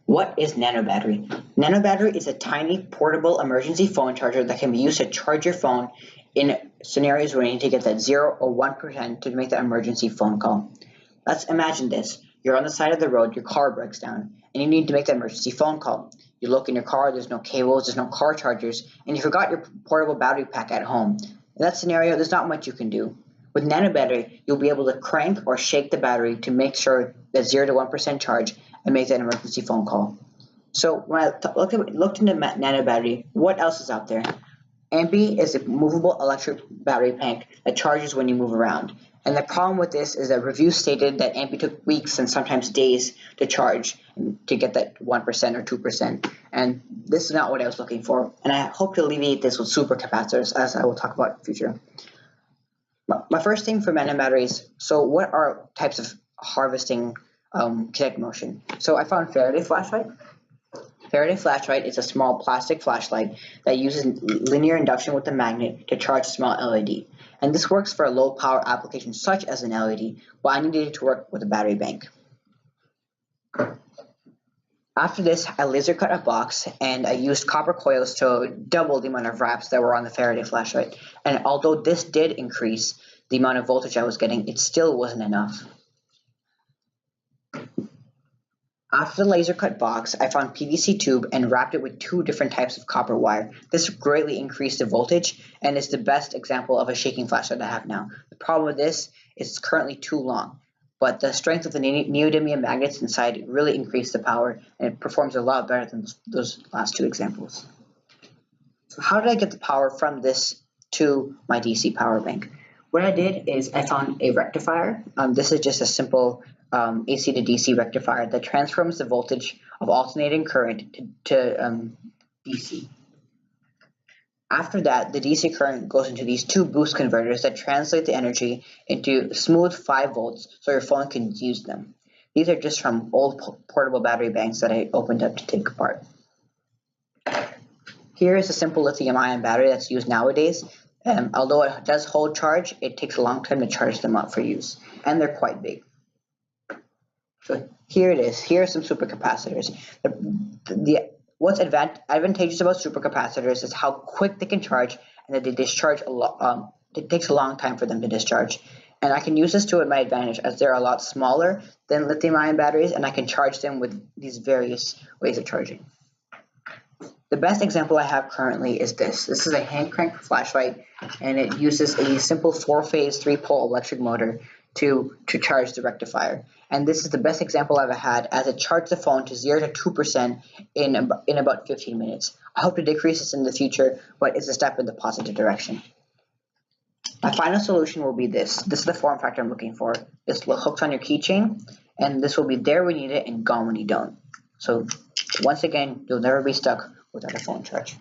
What is Nanobattery? Nanobattery is a tiny portable emergency phone charger that can be used to charge your phone in scenarios where you need to get that 0 or 1% to make that emergency phone call. Let's imagine this. You're on the side of the road, your car breaks down, and you need to make that emergency phone call. You look in your car, there's no cables, there's no car chargers, and you forgot your portable battery pack at home. In that scenario, there's not much you can do. With Nanobattery, you'll be able to crank or shake the battery to make sure that 0 to 1% charge and make that emergency phone call. So when I looked into Nanobattery, what else is out there? Ampy is a movable electric battery pack that charges when you move around. And the problem with this is that reviews stated that Ampy took weeks and sometimes days to charge to get that 1% or 2%. And this is not what I was looking for. And I hope to alleviate this with supercapacitors, as I will talk about in the future. My first thing for Nanobatteries, so what are types of harvesting kinetic motion? So I found Faraday flashlight. Faraday flashlight is a small plastic flashlight that uses linear induction with a magnet to charge a small LED. And this works for a low power application such as an LED, but I needed it to work with a battery bank. After this, I laser cut a box and I used copper coils to double the amount of wraps that were on the Faraday flashlight. And although this did increase the amount of voltage I was getting, it still wasn't enough. After the laser cut box, I found PVC tube and wrapped it with 2 different types of copper wire. This greatly increased the voltage and is the best example of a shaking flashlight I have now. The problem with this is it's currently too long, but the strength of the neodymium magnets inside really increased the power and it performs a lot better than those last 2 examples. So how did I get the power from this to my DC power bank? What I did is I found a rectifier. This is just a simple AC to DC rectifier that transforms the voltage of alternating current to DC. After that, the DC current goes into these 2 boost converters that translate the energy into smooth 5 volts so your phone can use them. These are just from old portable battery banks that I opened up to take apart. Here is a simple lithium-ion battery that's used nowadays. Although it does hold charge, it takes a long time to charge them up for use, and they're quite big. So here it is. Here are some supercapacitors. What's advantageous about supercapacitors is how quick they can charge and that they discharge a lot. It takes a long time for them to discharge. And I can use this to my advantage as they're a lot smaller than lithium-ion batteries, and I can charge them with these various ways of charging. The best example I have currently is this. This is a hand crank flashlight, and it uses a simple 4-phase 3-pole electric motor to charge the rectifier. And this is the best example I've had, as it charged the phone to 0 to 2% in about 15 minutes. I hope to decrease this in the future, but it's a step in the positive direction. My final solution will be this. This is the form factor I'm looking for. This hooks on your keychain, and this will be there when you need it and gone when you don't. So once again, you'll never be stuck without a phone charge.